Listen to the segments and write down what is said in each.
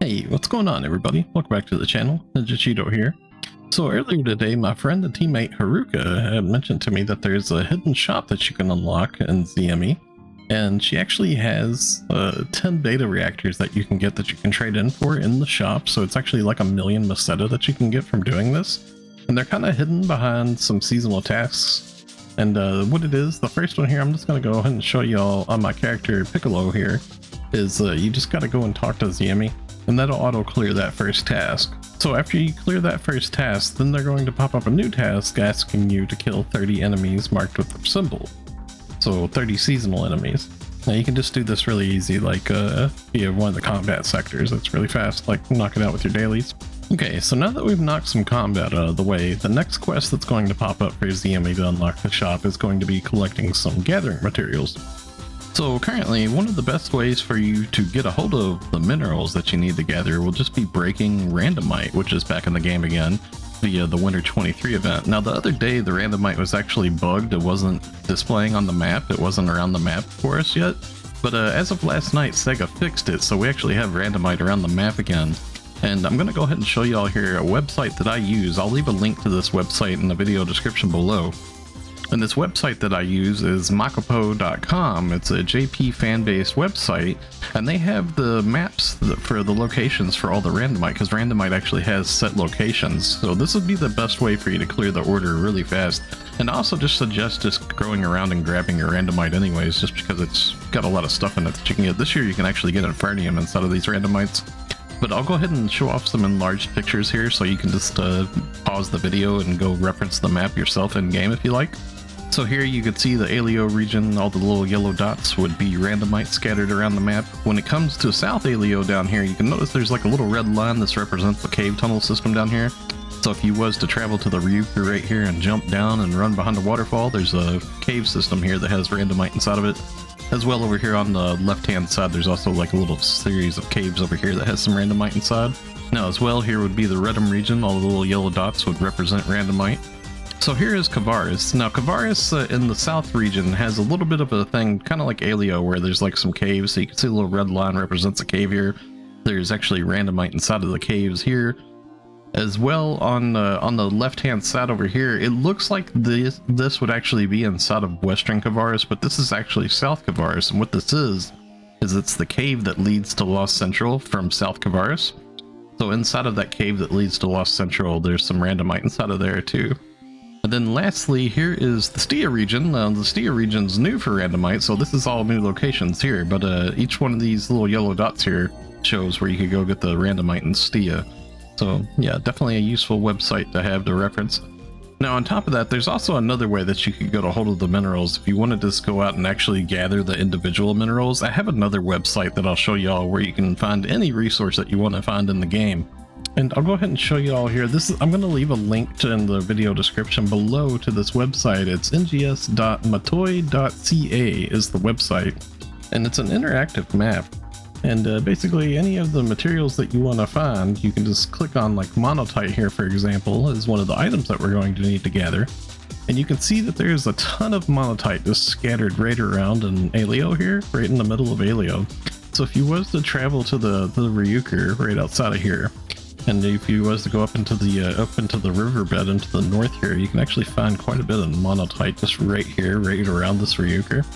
Hey, what's going on everybody? Welcome back to the channel, NiNjahCheeto here. So earlier today, my friend and teammate Haruka had mentioned to me that there's a hidden shop that you can unlock in ZME, and she actually has 10 beta reactors that you can get that you can trade in for in the shop, so it's actually like 1,000,000 Meseta that you can get from doing this. And they're kind of hidden behind some seasonal tasks. And what it is, the first one here, I'm just going to go ahead and show y'all on my character Piccolo here, is you just got to go and talk to ZME. And that'll auto clear that first task. So after you clear that first task, then they're going to pop up a new task asking you to kill 30 enemies marked with the symbol. So 30 seasonal enemies. Now you can just do this really easy, like via one of the combat sectors. It's really fast, like knock it out with your dailies. Okay, so now that we've knocked some combat out of the way, the next quest that's going to pop up for ZME to unlock the shop is going to be collecting some gathering materials. So currently, one of the best ways for you to get a hold of the minerals that you need to gather will just be breaking Randomite, which is back in the game again, via the Winter 23 event. Now the other day, the Randomite was actually bugged. It wasn't displaying on the map. It wasn't around the map for us yet. But as of last night, Sega fixed it, so we actually have Randomite around the map again. And I'm going to go ahead and show y'all here a website that I use. I'll leave a link to this website in the video description below. And this website that I use is makopo.com. It's a JP fan-based website, and they have the maps for the locations for all the Randomite, because Randomite actually has set locations. So this would be the best way for you to clear the order really fast. And I also just suggest just going around and grabbing your Randomite anyways, just because it's got a lot of stuff in it that you can get. This year you can actually get Infernium instead of these Randomites. But I'll go ahead and show off some enlarged pictures here, so you can just pause the video and go reference the map yourself in-game if you like. So here you can see the Aleo region, all the little yellow dots would be Randomite scattered around the map. When it comes to South Aleo down here, you can notice there's like a little red line. This represents the cave tunnel system down here. So if you was to travel to the ReMixer right here and jump down and run behind a waterfall, there's a cave system here that has Randomite inside of it. As well over here on the left-hand side, there's also like a little series of caves over here that has some Randomite inside. Now as well, here would be the Redum region. All the little yellow dots would represent Randomite. So here is Kavaris. Now Kavaris in the south region has a little bit of a thing, kind of like Aleo, where there's like some caves. So you can see the little red line represents a cave here. There's actually Randomite inside of the caves here. As well on the left-hand side over here, it looks like this would actually be inside of Western Kavaris, but this is actually South Kavaris. And what this is it's the cave that leads to Lost Central from South Kavaris. So inside of that cave that leads to Lost Central, there's some Randomite inside of there too. And then lastly, here is the Stia region. The Stia region's new for Randomite, so this is all new locations here, but each one of these little yellow dots here shows where you could go get the Randomite in Stia. So yeah, definitely a useful website to have to reference. Now on top of that, there's also another way that you could get a hold of the minerals if you want to just go out and actually gather the individual minerals. I have another website that I'll show y'all where you can find any resource that you want to find in the game. And I'll go ahead and show you all here. I'm going to leave a link in the video description below to this website. It's ngs.matoi.ca is the website. And it's an interactive map. And basically any of the materials that you want to find, you can just click on like monotite here, for example, is one of the items that we're going to need to gather. And you can see that there's a ton of monotite just scattered right around in Aleo here, right in the middle of Aleo. So if you was to travel to the ReMixer right outside of here, and if you was to go up into the riverbed into the north here, you can actually find quite a bit of monotite just right here, right around this ReMixer.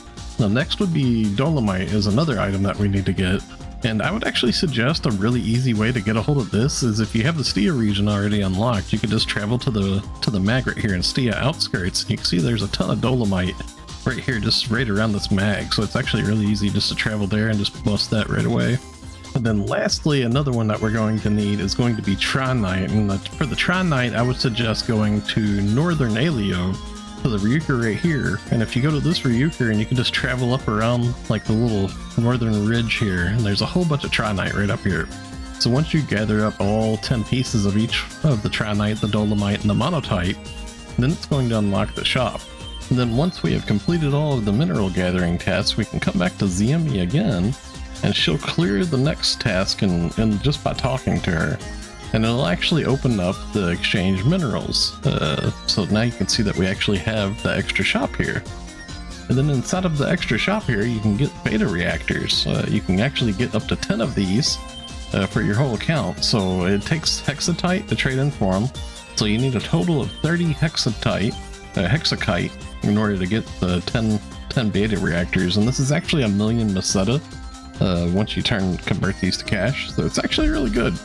Now next would be dolomite is another item that we need to get. And I would actually suggest a really easy way to get a hold of this is if you have the Stia region already unlocked, you could just travel to the mag right here in Stia outskirts. And you can see there's a ton of dolomite right here, just right around this mag. So it's actually really easy just to travel there and just bust that right away. And then lastly, another one that we're going to need is going to be Trinite. And for the Trinite, I would suggest going to Northern Aleo to the ReMixer right here. And if you go to this ReMixer and you can just travel up around like the little northern ridge here, and there's a whole bunch of Trinite right up here. So once you gather up all 10 pieces of each of the Trinite, the dolomite, and the monotite, then it's going to unlock the shop. And then once we have completed all of the mineral gathering tasks, we can come back to ZME again, and she'll clear the next task and just by talking to her. And it'll actually open up the exchange minerals. So now you can see that we actually have the extra shop here. And then inside of the extra shop here, you can get beta reactors. You can actually get up to 10 of these. for your whole account. So it takes hexatite to trade in for them. So you need a total of 30 hexakite in order to get the 10 beta reactors, and this is actually 1,000,000 Meseta once you convert these to cash, so it's actually really good.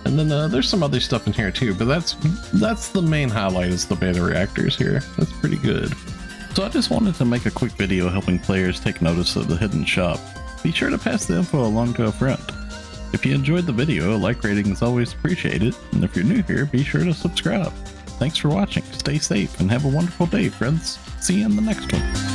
And then there's some other stuff in here too, but that's the main highlight, is the beta reactors here. That's pretty good. So I just wanted to make a quick video helping players take notice of the hidden shop. Be sure to pass the info along to a friend. If you enjoyed the video, a like rating is always appreciated, and if you're new here, be sure to subscribe. Thanks for watching, stay safe, and have a wonderful day, friends. See you in the next one.